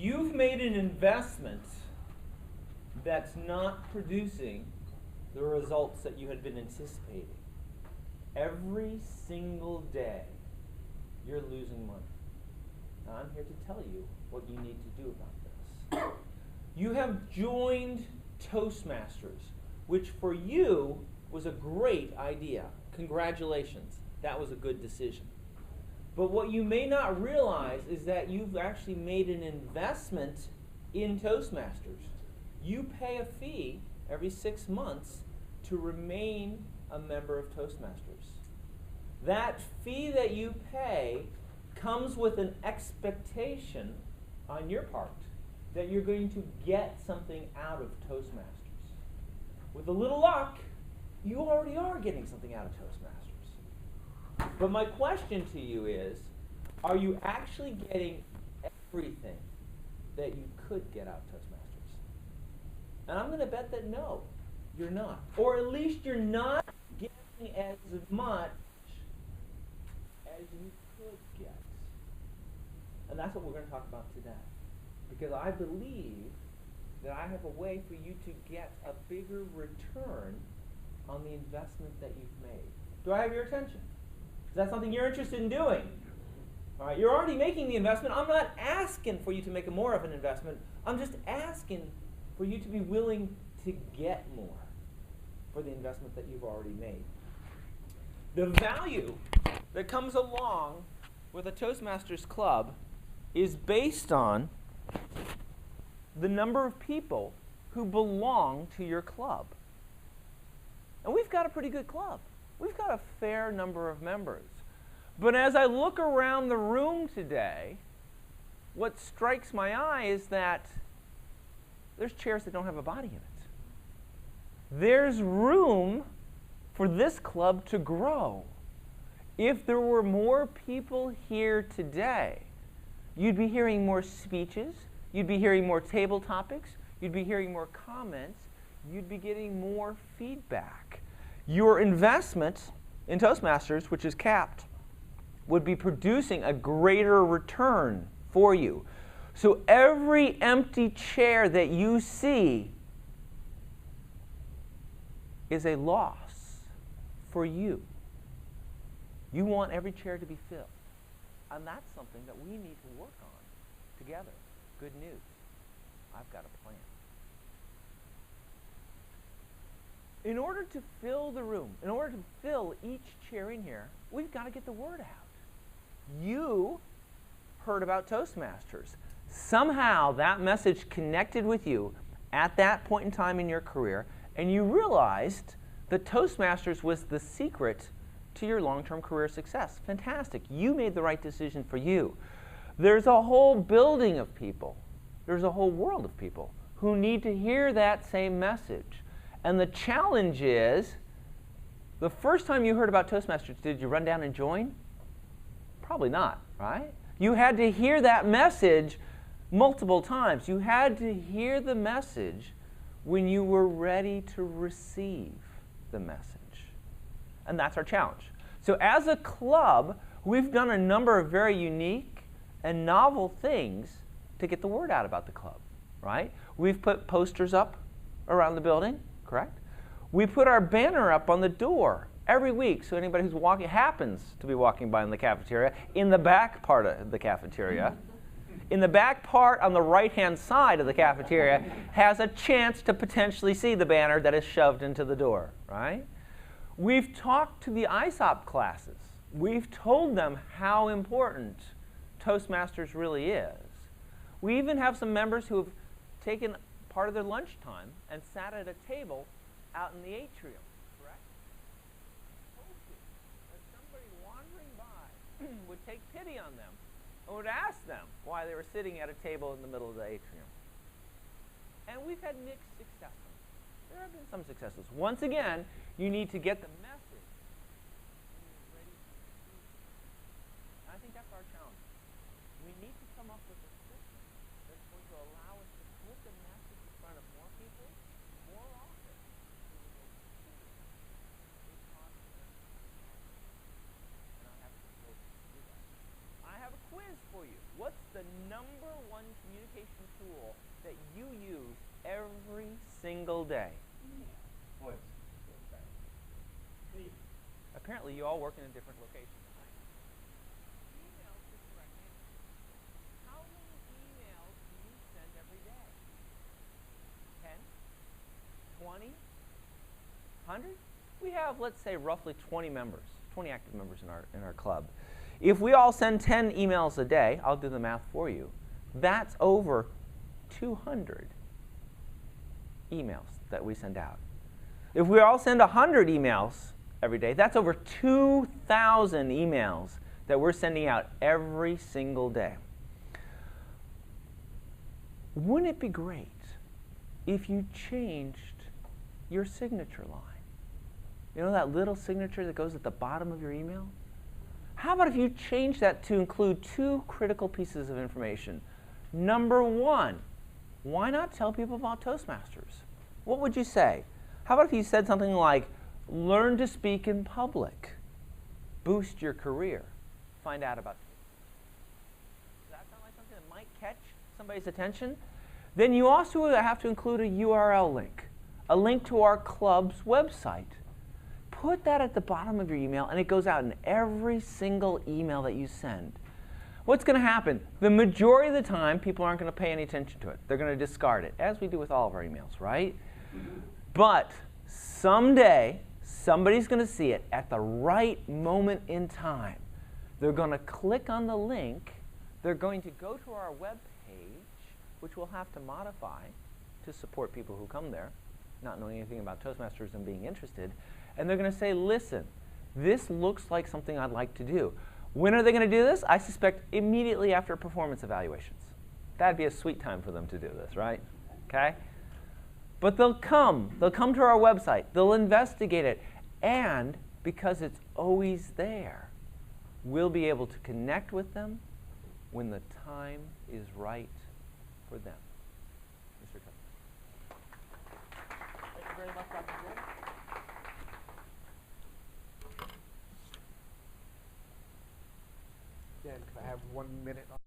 you've made an investment that's not producing the results that you had been anticipating, every single day you're losing money. Now, I'm here to tell you what you need to do about this. You have joined Toastmasters, which for you was a great idea. Congratulations. That was a good decision. But what you may not realize is that you've actually made an investment in Toastmasters. You pay a fee every 6 months to remain a member of Toastmasters. That fee that you pay comes with an expectation on your part that you're going to get something out of Toastmasters. With a little luck, you already are getting something out of Toastmasters. But my question to you is, are you actually getting everything that you could get out of Toastmasters? And I'm going to bet that no, you're not. Or at least you're not getting as much as you could get. And that's what we're going to talk about today. Because I believe that I have a way for you to get a bigger return on the investment that you've made. Do I have your attention? Is that something you're interested in doing? All right, you're already making the investment. I'm not asking for you to make more of an investment. I'm just asking for you to be willing to get more for the investment that you've already made. The value that comes along with a Toastmasters club is based on the number of people who belong to your club. And we've got a pretty good club. We've got a fair number of members. But as I look around the room today, what strikes my eye is that there's chairs that don't have a body in it. There's room for this club to grow. If there were more people here today, you'd be hearing more speeches, you'd be hearing more table topics, you'd be hearing more comments, you'd be getting more feedback. Your investment in Toastmasters, which is capped, would be producing a greater return for you. So every empty chair that you see is a loss for you. You want every chair to be filled. And that's something that we need to work on together. Good news. I've got a plan. In order to fill the room, in order to fill each chair in here, we've got to get the word out. You heard about Toastmasters. Somehow that message connected with you at that point in time in your career, and you realized that Toastmasters was the secret to your long-term career success. Fantastic. You made the right decision for you. There's a whole building of people. There's a whole world of people who need to hear that same message. And the challenge is, the first time you heard about Toastmasters, did you run down and join? Probably not, right? You had to hear that message multiple times. You had to hear the message when you were ready to receive the message. And that's our challenge. So as a club, we've done a number of very unique and novel things to get the word out about the club, right? We've put posters up around the building, correct? We put our banner up on the door every week, so anybody who's happens to be walking by in the cafeteria, in the back part of the cafeteria, in the back part on the right-hand side of the cafeteria, has a chance to potentially see the banner that is shoved into the door, right? We've talked to the ISOP classes. We've told them how important Toastmasters really is. We even have some members who have taken part of their lunchtime and sat at a table out in the atrium, correct? Hoping that somebody wandering by would take pity on them and would ask them why they were sitting at a table in the middle of the atrium. And we've had mixed successes. There have been some successes. Once again, you need to get the message when you're ready to receive it. And I think that's our challenge. We need to come up with a system that's going to allow us to put the message in front of more people more often. And I have a proposal to do that. I have a quiz for you. What's the number one communication tool that you use every single day? Voice. Apparently, you all work in a different location than I do. Email's the correct answer. How many emails do you send every day? 10? 20? 100? We have, let's say, roughly 20 members, 20 active members in our club. If we all send 10 emails a day, I'll do the math for you, that's over 200 emails that we send out. If we all send 100 emails every day, that's over 2,000 emails that we're sending out every single day. Wouldn't it be great if you changed your signature line? You know that little signature that goes at the bottom of your email? How about if you change that to include two critical pieces of information? Number one, why not tell people about Toastmasters? What would you say? How about if you said something like, learn to speak in public, boost your career, find out about it? Does that sound like something that might catch somebody's attention? Then you also have to include a URL link, a link to our club's website. Put that at the bottom of your email, and it goes out in every single email that you send. What's going to happen? The majority of the time, people aren't going to pay any attention to it. They're going to discard it, as we do with all of our emails, right? But someday, somebody's going to see it at the right moment in time. They're going to click on the link. They're going to go to our web page, which we'll have to modify to support people who come there, not knowing anything about Toastmasters and being interested. And they're going to say, listen, this looks like something I'd like to do. When are they going to do this? I suspect immediately after performance evaluations. That'd be a sweet time for them to do this, right? Okay? But they'll come to our website. They'll investigate it. And because it's always there, we'll be able to connect with them when the time is right for them. Mr. Tucker. Thank you very much, Dr. Gray. Dan, can I have 1 minute?